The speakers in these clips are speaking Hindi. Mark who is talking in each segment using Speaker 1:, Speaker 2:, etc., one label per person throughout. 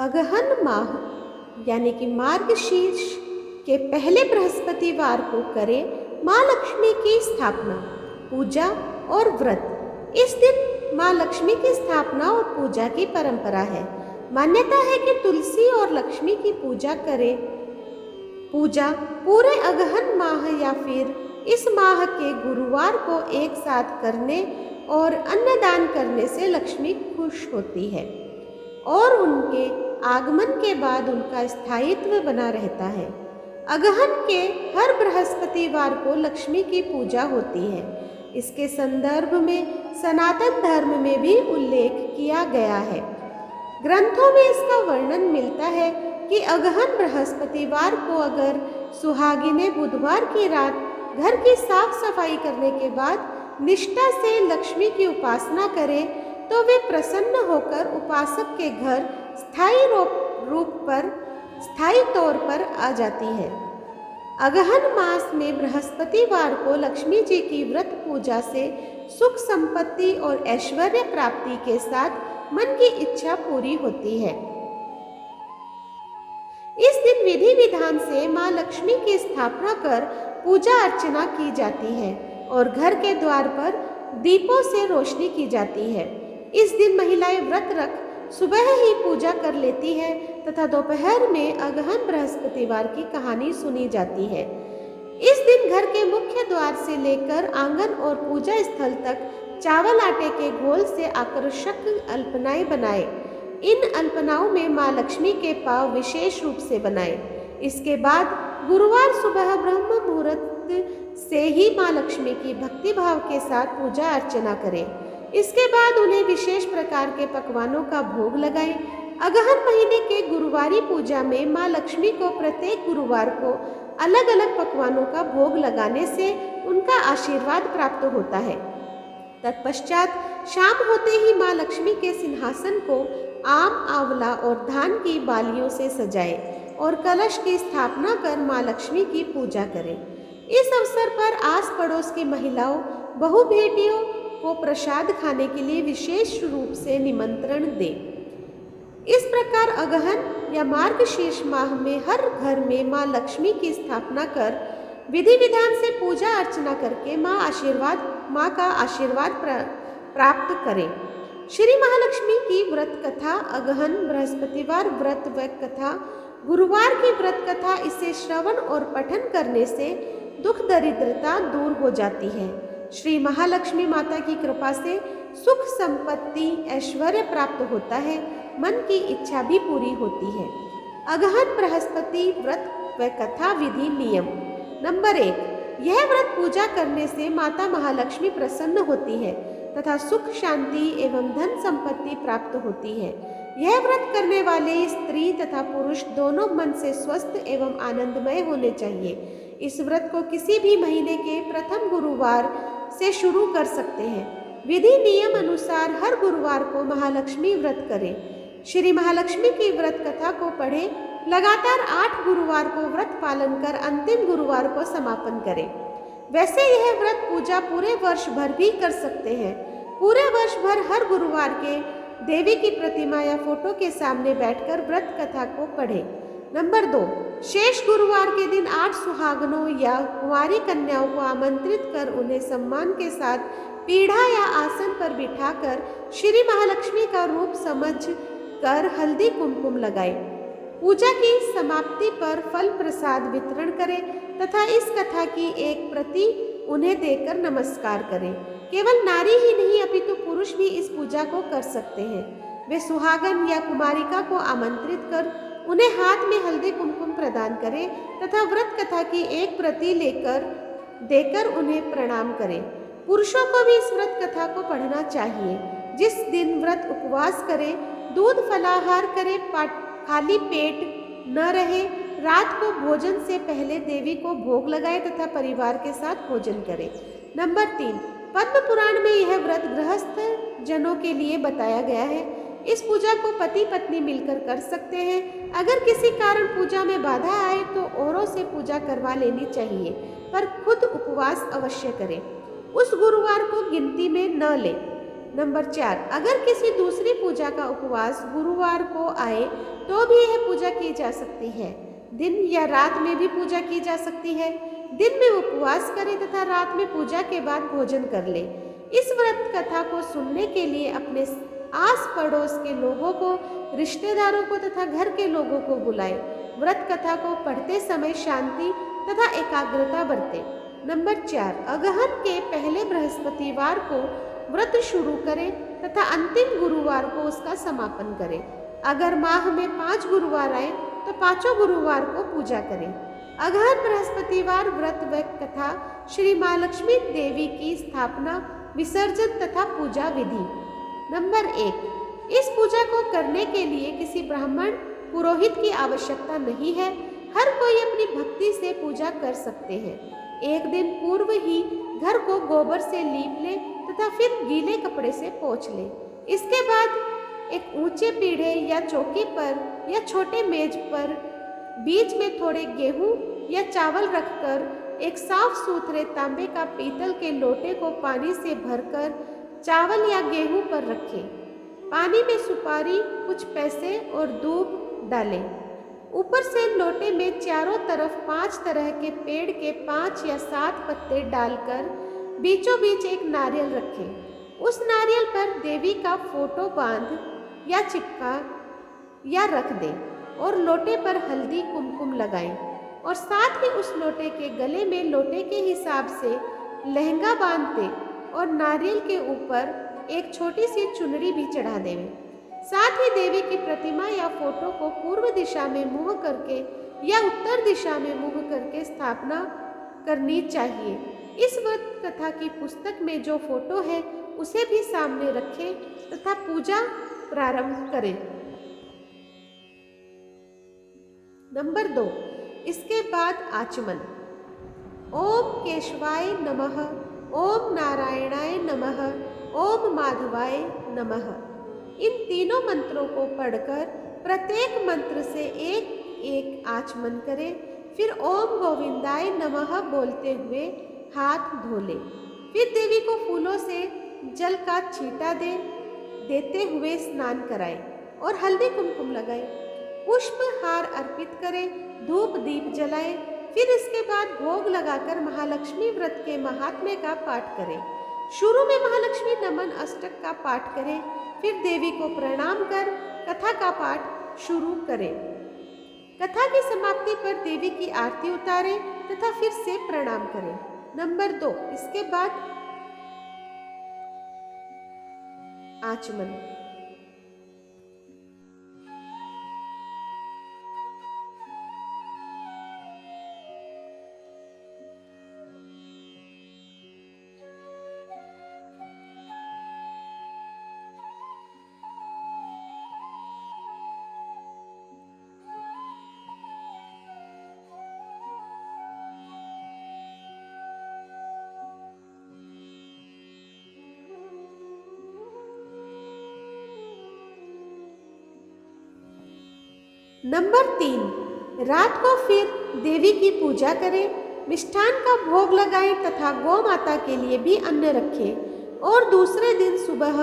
Speaker 1: अगहन माह यानी कि मार्गशीर्ष के पहले बृहस्पतिवार को करें माँ लक्ष्मी की स्थापना, पूजा और व्रत। इस दिन माँ लक्ष्मी की स्थापना और पूजा की परंपरा है। मान्यता है कि तुलसी और लक्ष्मी की पूजा करें। पूजा पूरे अगहन माह या फिर इस माह के गुरुवार को एक साथ करने और अन्नदान करने से लक्ष्मी खुश होती है और उनके आगमन के बाद उनका स्थायित्व बना रहता है। अगहन के हर बृहस्पतिवार को लक्ष्मी की पूजा होती है। इसके संदर्भ में सनातन धर्म में भी उल्लेख किया गया है। ग्रंथों में इसका वर्णन मिलता है कि अगहन बृहस्पतिवार को अगर सुहागिनें बुधवार की रात घर की साफ सफाई करने के बाद निष्ठा से लक्ष्मी की उपासना करें तो वे प्रसन्न होकर उपासक के घर स्थायी तौर पर आ जाती है। अगहन मास में बृहस्पतिवार को लक्ष्मी जी की व्रत पूजा से सुख संपत्ति और ऐश्वर्य प्राप्ति के साथ मन की इच्छा पूरी होती है। इस दिन विधि विधान से माँ लक्ष्मी की स्थापना कर पूजा अर्चना की जाती है और घर के द्वार पर दीपों से रोशनी की जाती है। इस दिन महिलाएं व्रत रख सुबह ही पूजा कर लेती है तथा दोपहर में अगहन बृहस्पतिवार की कहानी सुनी जाती है। इस दिन घर के मुख्य द्वार से लेकर आंगन और पूजा स्थल तक चावल आटे के घोल से आकर्षक अल्पनाएं बनाएं। इन अल्पनाओं में माँ लक्ष्मी के पांव विशेष रूप से बनाएं। इसके बाद गुरुवार सुबह ब्रह्म मुहूर्त से ही माँ लक्ष्मी की भक्ति भाव के साथ पूजा अर्चना करें। इसके बाद उन्हें विशेष प्रकार के पकवानों का भोग लगाएं। अगहन महीने के गुरुवारी पूजा में माँ लक्ष्मी को प्रत्येक गुरुवार को अलग अलग पकवानों का भोग लगाने से उनका आशीर्वाद प्राप्त होता है। तत्पश्चात शाम होते ही माँ लक्ष्मी के सिंहासन को आम, आंवला और धान की बालियों से सजाएं और कलश की स्थापना कर माँ लक्ष्मी की पूजा करें। इस अवसर पर आस पड़ोस की महिलाओं, बहु बेटियों को प्रसाद खाने के लिए विशेष रूप से निमंत्रण दें। इस प्रकार अगहन या मार्गशीर्ष माह में हर घर में माँ लक्ष्मी की स्थापना कर विधि विधान से पूजा अर्चना करके माँ का आशीर्वाद प्राप्त करें। श्री महालक्ष्मी की व्रत कथा, अगहन बृहस्पतिवार व्रत व कथा, गुरुवार की व्रत कथा, इसे श्रवण और पठन करने से दुख दरिद्रता दूर हो जाती है। श्री महालक्ष्मी माता की कृपा से सुख संपत्ति ऐश्वर्य प्राप्त होता है, मन की इच्छा भी पूरी होती है। अगहन बृहस्पति व्रत व कथा विधि नियम। नंबर 1, यह व्रत पूजा करने से माता महालक्ष्मी प्रसन्न होती है तथा सुख शांति एवं धन संपत्ति प्राप्त होती है। यह व्रत करने वाले स्त्री तथा पुरुष दोनों मन से स्वस्थ एवं आनंदमय होने चाहिए। इस व्रत को किसी भी महीने के प्रथम गुरुवार से शुरू कर सकते हैं। विधि नियम अनुसार हर गुरुवार को महालक्ष्मी व्रत करें। श्री महालक्ष्मी की व्रत कथा को पढ़ें। लगातार 8 गुरुवार को व्रत पालन कर अंतिम गुरुवार को समापन करें। वैसे यह व्रत पूजा पूरे वर्ष भर भी कर सकते हैं। पूरे वर्ष भर हर गुरुवार के देवी की प्रतिमा या फोटो के सामने बैठकर व्रत कथा को पढ़ें। नंबर 2, शेष गुरुवार के दिन 8 सुहागनों या कुंवारी कन्याओं को आमंत्रित कर उन्हें सम्मान के साथ पीढ़ा या आसन पर बिठाकर श्री महालक्ष्मी का रूप समझ कर हल्दी कुमकुम लगाएं। पूजा की समाप्ति पर फल प्रसाद वितरण करें तथा इस कथा की एक प्रति उन्हें देकर नमस्कार करें। केवल नारी ही नहीं अपितु पुरुष भी इस पूजा को कर सकते हैं। वे सुहागन या कुमारिका को आमंत्रित कर उन्हें हाथ में हल्दी कुमकुम प्रदान करें तथा व्रत कथा की एक प्रति देकर उन्हें प्रणाम करें। पुरुषों को भी इस व्रत कथा को पढ़ना चाहिए। जिस दिन व्रत उपवास करें, दूध फलाहार करें, खाली पेट न रहे, रात को भोजन से पहले देवी को भोग लगाए तथा परिवार के साथ भोजन करें। नंबर 3, पद्म पुराण में यह व्रत गृहस्थ जनों के लिए बताया गया है। इस पूजा को पति पत्नी मिलकर कर सकते हैं। अगर किसी कारण पूजा में बाधा आए तो औरों से पूजा करवा लेनी चाहिए, पर खुद उपवास अवश्य करें। उस गुरुवार को गिनती में न लें। नंबर 4, अगर किसी दूसरी पूजा का उपवास गुरुवार को आए तो भी यह पूजा की जा सकती है। दिन या रात में भी पूजा की जा सकती है। दिन में उपवास करें तथा रात में पूजा के बाद भोजन कर ले। इस व्रत कथा को सुनने के लिए अपने आस पड़ोस के लोगों को, रिश्तेदारों को तथा घर के लोगों को बुलाएं। व्रत कथा को पढ़ते समय शांति तथा एकाग्रता बरतें। नंबर 4, अगहन के पहले बृहस्पतिवार को व्रत शुरू करें तथा अंतिम गुरुवार को उसका समापन करें। अगर माह में 5 गुरुवार आए तो 5 गुरुवार को पूजा करें। अगहन बृहस्पतिवार व्रत व कथा श्री महालक्ष्मी देवी की स्थापना, विसर्जन तथा पूजा विधि। नंबर 1, इस पूजा को करने के लिए किसी ब्राह्मण पुरोहित की आवश्यकता नहीं है। हर कोई अपनी भक्ति से पूजा कर सकते हैं। एक दिन पूर्व ही घर को गोबर से लीप ले तथा फिर गीले कपड़े से पोंछ ले। इसके बाद एक ऊंचे पीढ़े या चौकी पर या छोटे मेज पर बीच में थोड़े गेहूं या चावल रखकर एक साफ सुथरे तांबे का पीतल के लोटे को पानी से भरकर चावल या गेहूं पर रखें। पानी में सुपारी, कुछ पैसे और दूब डालें। ऊपर से लोटे में चारों तरफ 5 तरह के पेड़ के 5 या 7 पत्ते डालकर बीचों बीच एक नारियल रखें। उस नारियल पर देवी का फोटो बांध या चिपका या रख दें और लोटे पर हल्दी कुमकुम लगाएं और साथ ही उस लोटे के गले में लोटे के हिसाब से लहंगा बांध दें और नारियल के ऊपर एक छोटी सी चुनरी भी चढ़ा दें। साथ ही देवी की प्रतिमा या फोटो को पूर्व दिशा में मुंह करके या उत्तर दिशा में मुंह करके स्थापना करनी चाहिए। इस व्रत कथा की पुस्तक में जो फोटो है उसे भी सामने रखें तथा पूजा प्रारंभ करें। नंबर 2, इसके बाद आचमन। ओम केशवाय नमः, ओम नारायणाय नमः, ओम माधवाय नमः। इन तीनों मंत्रों को पढ़कर प्रत्येक मंत्र से एक एक आचमन करें। फिर ओम गोविंदाय नमः बोलते हुए हाथ धो लें। फिर देवी को फूलों से जल का छींटा देते हुए स्नान कराएं और हल्दी कुमकुम लगाएं। पुष्प हार अर्पित करें, धूप दीप जलाएं। फिर इसके बाद भोग लगाकर महालक्ष्मी व्रत के महात्म्य का पाठ करें। शुरू में महालक्ष्मी नमन अष्टक का पाठ करें, फिर देवी को प्रणाम कर कथा का पाठ शुरू करें। कथा की समाप्ति पर देवी की आरती उतारें तथा फिर से प्रणाम करें। नंबर 2, इसके बाद आचमन। नंबर 3, रात को फिर देवी की पूजा करें, मिष्ठान का भोग लगाएं तथा गौ माता के लिए भी अन्न रखें और दूसरे दिन सुबह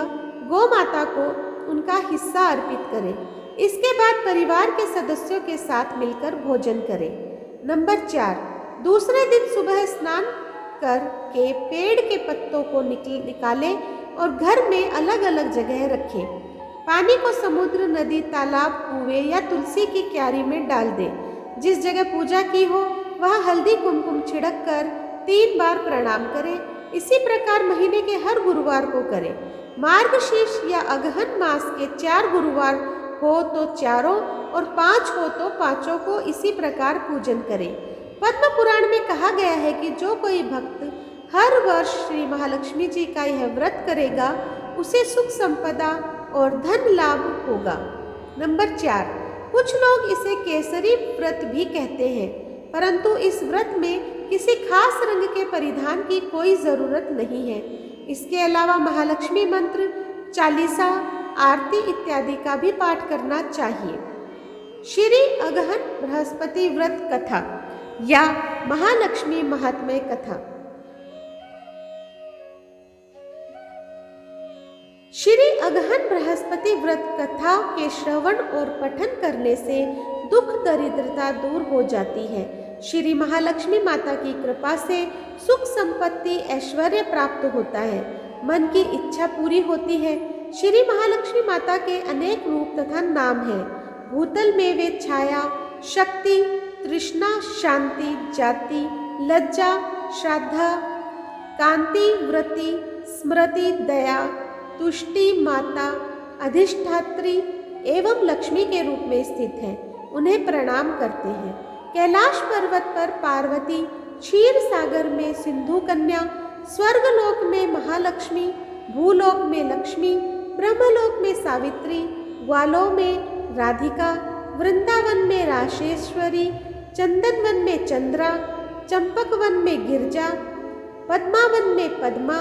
Speaker 1: गौ माता को उनका हिस्सा अर्पित करें। इसके बाद परिवार के सदस्यों के साथ मिलकर भोजन करें। नंबर 4, दूसरे दिन सुबह स्नान करके पेड़ के पत्तों को निकालें और घर में अलग अलग जगह रखें। पानी को समुद्र, नदी, तालाब, कुएं या तुलसी की क्यारी में डाल दें। जिस जगह पूजा की हो वहाँ हल्दी कुमकुम छिड़क कर 3 बार प्रणाम करें। इसी प्रकार महीने के हर गुरुवार को करें। मार्गशीर्ष या अगहन मास के 4 गुरुवार हो तो चारों और 5 हो तो 5 को इसी प्रकार पूजन करें। पद्म पुराण में कहा गया है कि जो कोई भक्त हर वर्ष श्री महालक्ष्मी जी का यह व्रत करेगा उसे सुख संपदा और धन लाभ होगा। नंबर 4, कुछ लोग इसे केसरी व्रत भी कहते हैं, परंतु इस व्रत में किसी खास रंग के परिधान की कोई ज़रूरत नहीं है। इसके अलावा महालक्ष्मी मंत्र, चालीसा, आरती इत्यादि का भी पाठ करना चाहिए। श्री अगहन बृहस्पति व्रत कथा या महालक्ष्मी महात्म्य कथा। अगहन बृहस्पति व्रत कथा के श्रवण और पठन करने से दुख दरिद्रता दूर हो जाती है। श्री महालक्ष्मी माता की कृपा से सुख संपत्ति ऐश्वर्य प्राप्त होता है, मन की इच्छा पूरी होती है। श्री महालक्ष्मी माता के अनेक रूप तथा नाम हैं। भूतल में वे छाया, शक्ति, तृष्णा, शांति, जाति, लज्जा, श्रद्धा, कांति, व्रति, स्मृति, दया, तुष्टि, माता, अधिष्ठात्री एवं लक्ष्मी के रूप में स्थित है। उन्हें प्रणाम करते हैं। कैलाश पर्वत पर पार्वती, क्षीर सागर में सिंधु कन्या, स्वर्गलोक में महालक्ष्मी, भूलोक में लक्ष्मी, ब्रह्मलोक में सावित्री, ग्वालों में राधिका, वृंदावन में राशेश्वरी, चंदनवन में चंद्रा, चंपकवन में गिरजा, पद्मावन में पद्मा,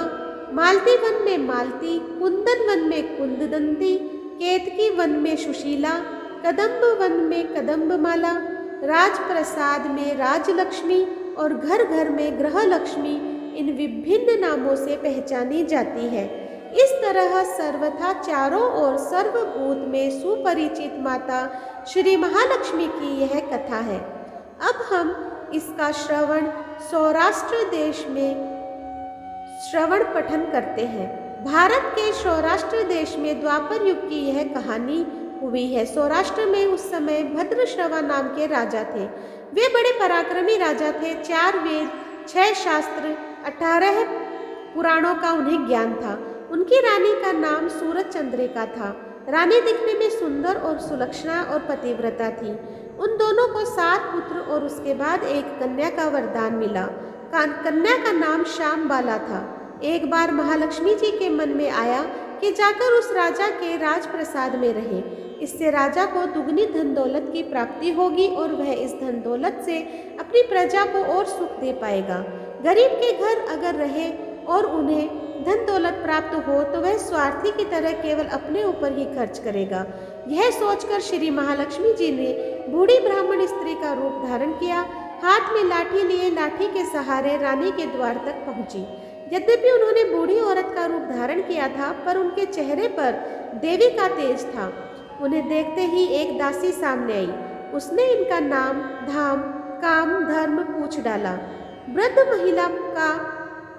Speaker 1: मालती वन में मालती, कुंदन वन में कुंददंती, केतकी वन में सुशीला, कदम्ब वन में कदम्बमाला, राजप्रसाद में राजलक्ष्मी और घर घर में गृहलक्ष्मी इन विभिन्न नामों से पहचानी जाती है। इस तरह सर्वथा चारों ओर सर्वभूत में सुपरिचित माता श्री महालक्ष्मी की यह कथा है। अब हम इसका श्रवण सौराष्ट्र देश में श्रवण पठन करते हैं। भारत के सौराष्ट्र देश में द्वापर युग की यह कहानी हुई है। सौराष्ट्र में उस समय भद्रश्रवा नाम के राजा थे। वे बड़े पराक्रमी राजा थे। 4 वेद, 6 शास्त्र, 18 पुराणों का उन्हें ज्ञान था। उनकी रानी का नाम सूरज चंद्रिका था। रानी दिखने में सुंदर और सुलक्षणा और पतिव्रता थी। उन दोनों को 7 पुत्र और उसके बाद एक कन्या का वरदान मिला। कन्या का नाम श्यामबाला था। एक बार महालक्ष्मी जी के मन में आया कि जाकर उस राजा के राजप्रसाद में रहे। इससे राजा को दुगनी धन दौलत की प्राप्ति होगी और वह इस धन दौलत से अपनी प्रजा को और सुख दे पाएगा। गरीब के घर अगर रहे और उन्हें धन दौलत प्राप्त हो तो वह स्वार्थी की तरह केवल अपने ऊपर ही खर्च करेगा। यह सोचकर श्री महालक्ष्मी जी ने बूढ़ी ब्राह्मण स्त्री का रूप धारण किया। हाथ में लाठी लिए लाठी के सहारे रानी के द्वार तक पहुंची। यद्यपि उन्होंने बूढ़ी औरत का रूप धारण किया था, पर उनके चेहरे पर देवी का तेज था। उन्हें देखते ही एक दासी सामने आई। उसने इनका नाम, धाम, काम, धर्म पूछ डाला।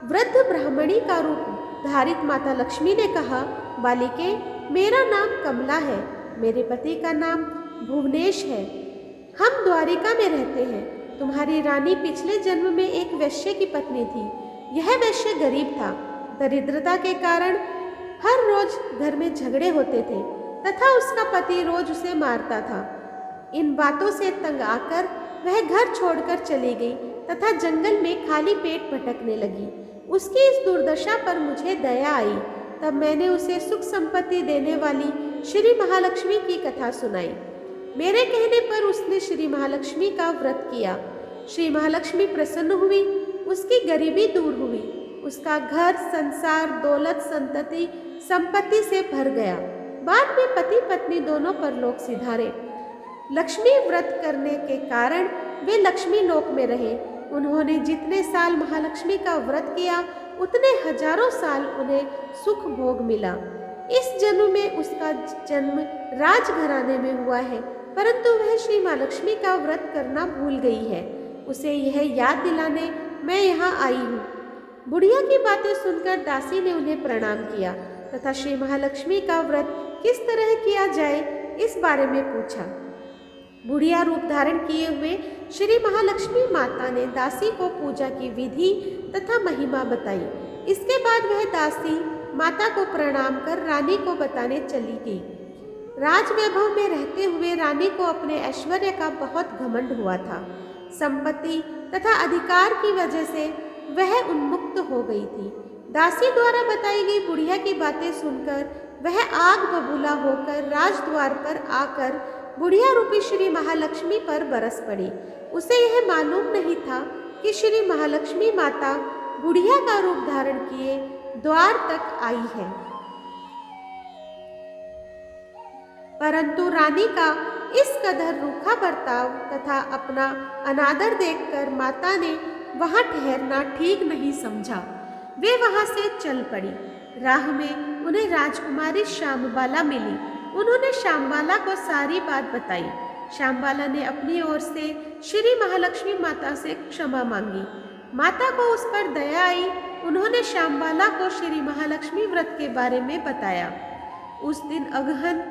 Speaker 1: वृद्ध ब्राह्मणी का रूप धारित माता लक्ष्मी ने कहा, बालिके, मेरा नाम कमला है। मेरे पति का नाम भुवनेश है। हम द्वारिका में रहते हैं। तुम्हारी रानी पिछले जन्म में एक वैश्य की पत्नी थी। यह वैश्य गरीब था। दरिद्रता के कारण हर रोज घर में झगड़े होते थे तथा उसका पति रोज उसे मारता था। इन बातों से तंग आकर वह घर छोड़कर चली गई तथा जंगल में खाली पेट भटकने लगी। उसकी इस दुर्दशा पर मुझे दया आई। तब मैंने उसे सुख संपत्ति देने वाली श्री महालक्ष्मी की कथा सुनाई। मेरे कहने पर उसने श्री महालक्ष्मी का व्रत किया। श्री महालक्ष्मी प्रसन्न हुई। उसकी गरीबी दूर हुई। उसका घर, संसार, दौलत, संपत्ति से भर गया। बाद में पति पत्नी दोनों परलोक सिधारे। लक्ष्मी व्रत करने के कारण वे लक्ष्मी लोक में रहे। उन्होंने जितने साल महालक्ष्मी का व्रत किया उतने हजारों साल उन्हें सुख भोग मिला। इस जन्म में उसका जन्म राजघराने में हुआ है, परंतु वह श्री महालक्ष्मी का व्रत करना भूल गई है। उसे यह याद दिलाने मैं यहाँ आई हूँ। बुढ़िया की बातें सुनकर दासी ने उन्हें प्रणाम किया तथा श्री महालक्ष्मी का व्रत किस तरह किया जाए इस बारे में पूछा। बुढ़िया रूप धारण किए हुए श्री महालक्ष्मी माता ने दासी को पूजा की विधि तथा महिमा बताई। इसके बाद वह दासी माता को प्रणाम कर रानी को बताने चली गई। राजवैभव में रहते हुए रानी को अपने ऐश्वर्य का बहुत घमंड हुआ था। संपत्ति तथा अधिकार की वजह से वह उन्मुक्त हो गई थी। दासी द्वारा बताई गई बुढ़िया की बातें सुनकर वह आग बबूला होकर राजद्वार पर आकर बुढ़िया रूपी श्री महालक्ष्मी पर बरस पड़ी। उसे यह मालूम नहीं था कि श्री महालक्ष्मी माता बुढ़िया का रूप धारण किए द्वार तक आई है। परंतु रानी का इस कदर रूखा बर्ताव तथा अपना अनादर देखकर माता ने वहां ठहरना ठीक नहीं समझा। वे वहां से चल पड़ी। राह में उन्हें राजकुमारी श्यामबाला मिली। उन्होंने श्यामबाला को सारी बात बताई। श्यामबाला ने अपनी ओर से श्री महालक्ष्मी माता से क्षमा मांगी। माता को उस पर दया आई। उन्होंने श्यामबाला को श्री महालक्ष्मी व्रत के बारे में बताया। उस दिन अगहन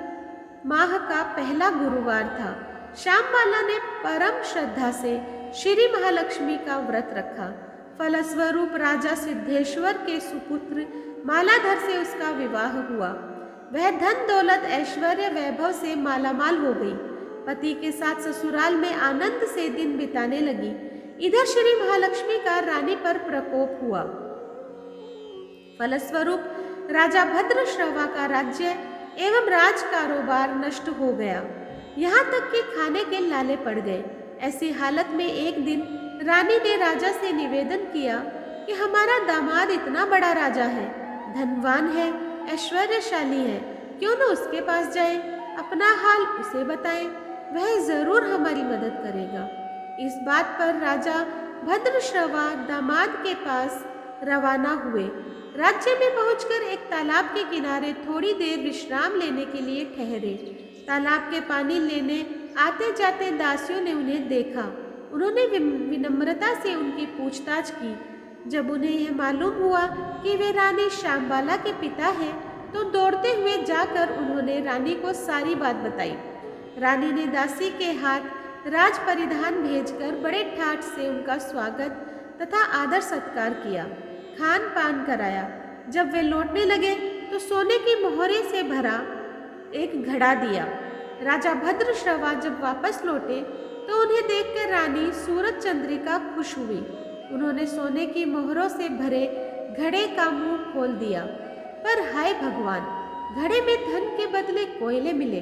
Speaker 1: माह का पहला गुरुवार था। श्यामबाला ने परम श्रद्धा से श्री महालक्ष्मी का व्रत रखा। फलस्वरूप राजा सिद्धेश्वर के सुपुत्र मालाधर से उसका विवाह हुआ। वह धन दौलत ऐश्वर्य वैभव से मालामाल हो गई। पति के साथ ससुराल में आनंद से दिन बिताने लगी। इधर श्री महालक्ष्मी का रानी पर प्रकोप हुआ। फलस्वरूप राजा भद्रश्रवा का राज्य एवं राज कारोबार नष्ट हो गया। यहाँ तक कि खाने के लाले पड़ गए। ऐसी हालत में एक दिन रानी ने राजा से निवेदन किया कि हमारा दामाद इतना बड़ा राजा है, धनवान है, ऐश्वर्यशाली है, क्यों न उसके पास जाए, अपना हाल उसे बताएं, वह जरूर हमारी मदद करेगा। इस बात पर राजा भद्रश्रवा दामाद के पास रवाना हुए। राज्य में पहुंचकर एक तालाब के किनारे थोड़ी देर विश्राम लेने के लिए ठहरे। तालाब के पानी लेने आते जाते दासियों ने उन्हें देखा। उन्होंने विनम्रता से उनकी पूछताछ की। जब उन्हें यह मालूम हुआ कि वे रानी श्यामबाला के पिता हैं, तो दौड़ते हुए जाकर उन्होंने रानी को सारी बात बताई। रानी ने दासी के हाथ राज परिधान भेजकर बड़े ठाठ से उनका स्वागत तथा आदर सत्कार किया, खान पान कराया। जब वे लौटने लगे तो सोने की मोहरे से भरा एक घड़ा दिया। राजा भद्रश्रवा जब वापस लौटे तो उन्हें देखकर रानी सूरज चंद्रिका खुश हुई। उन्होंने सोने की मोहरों से भरे घड़े का मुंह खोल दिया, पर हाय भगवान, घड़े में धन के बदले कोयले मिले।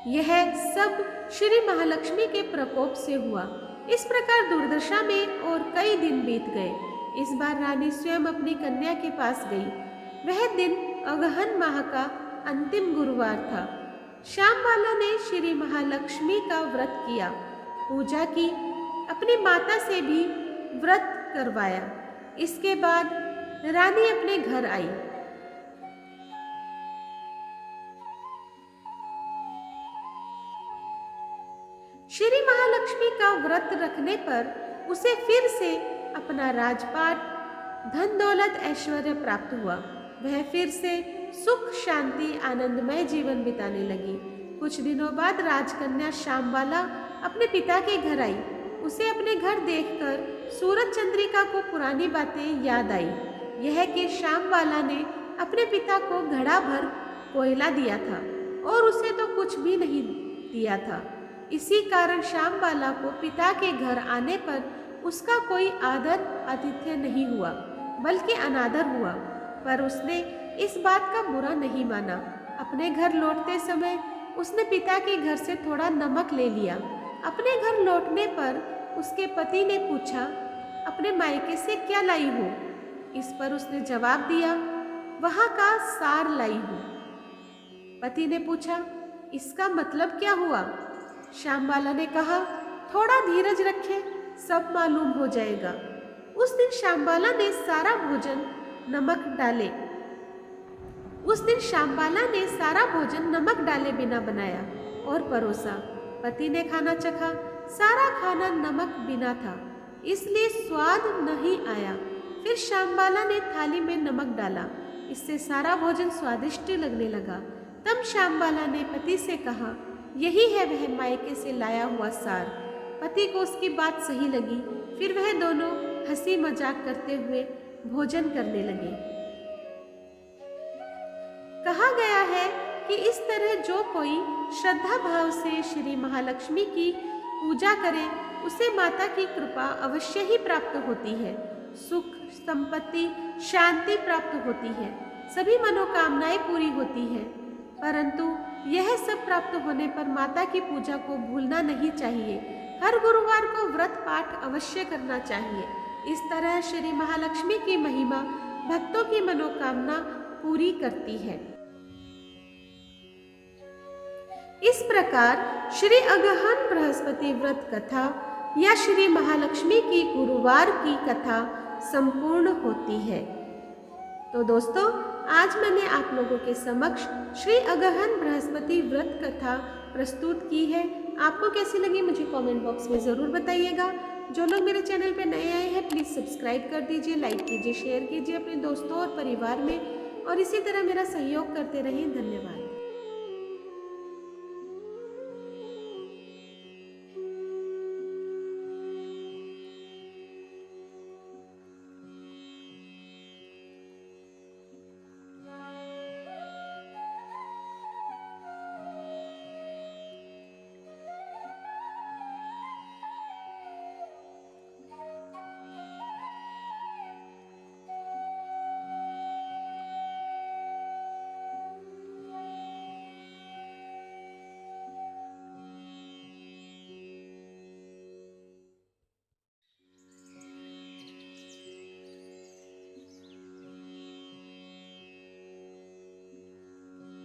Speaker 1: यह सब श्री महालक्ष्मी के प्रकोप से हुआ। इस प्रकार दुर्दशा में और कई दिन बीत गए। इस बार रानी स्वयं अपनी कन्या के पास गई। वह दिन अगहन माह का अंतिम गुरुवार था। श्यामबाला ने श्री महालक्ष्मी का व्रत किया, पूजा की, अपनी माता से भी व्रत करवाया। इसके बाद रानी अपने घर आई। श्री महालक्ष्मी का व्रत रखने पर उसे फिर से अपना राजपाट, धन दौलत ऐश्वर्य प्राप्त हुआ। वह फिर से सुख शांति आनंदमय जीवन बिताने लगी। कुछ दिनों बाद राजकन्या श्यामबाला अपने पिता के घर आई। उसे अपने घर देखकर सूरज चंद्रिका को पुरानी बातें याद आई। यह कि श्यामबाला ने अपने पिता को घड़ा भर कोयला दिया था और उसे तो कुछ भी नहीं दिया था। इसी कारण श्यामबाला को पिता के घर आने पर उसका कोई आदर आतिथ्य नहीं हुआ, बल्कि अनादर हुआ। पर उसने इस बात का बुरा नहीं माना। अपने घर लौटते समय उसने पिता के घर से थोड़ा नमक ले लिया। अपने घर लौटने पर उसके पति ने पूछा, अपने मायके से क्या लाई हो? इस पर उसने जवाब दिया, वहाँ का सार लाई हूँ। पति ने पूछा, इसका मतलब क्या हुआ? श्यामबाला ने कहा, थोड़ा धीरज रखें, सब मालूम हो जाएगा। उस दिन श्यामबाला ने सारा भोजन नमक डाले बिना बनाया और परोसा। पति ने खाना चखा। सारा खाना नमक बिना था, इसलिए स्वाद नहीं आया। फिर श्यामबाला ने थाली में नमक डाला। इससे सारा भोजन स्वादिष्ट लगने लगा। तब श्यामबाला ने पति से कहा, यही है वह मायके से लाया हुआ सार। पति को उसकी बात सही लगी। फिर वह दोनों हंसी मजाक करते हुए भोजन करने लगे। कहा गया है कि इस तरह जो कोई श्रद्धा भाव से श्री महालक्ष्मी की पूजा करे, उसे माता की कृपा अवश्य ही प्राप्त होती है। सुख, संपत्ति, शांति प्राप्त होती है। सभी मनोकामनाएं पूरी होती हैं। परंतु यह सब प्राप्त होने पर माता की पूजा को भूलना नहीं चाहिए। हर गुरुवार को व्रत पाठ अवश्य करना चाहिए। इस तरह श्री महालक्ष्मी की महिमा भक्तों की मनोकामना पूरी करती है। इस प्रकार श्री अगहन बृहस्पति व्रत कथा या श्री महालक्ष्मी की गुरुवार की कथा संपूर्ण होती है। तो दोस्तों, आज मैंने आप लोगों के समक्ष श्री अगहन बृहस्पति व्रत कथा प्रस्तुत की है। आपको कैसी लगी मुझे कमेंट बॉक्स में ज़रूर बताइएगा। जो लोग मेरे चैनल पर नए आए हैं प्लीज़ सब्सक्राइब कर दीजिए, लाइक कीजिए, शेयर कीजिए अपने दोस्तों और परिवार में, और इसी तरह मेरा सहयोग करते रहें। धन्यवाद।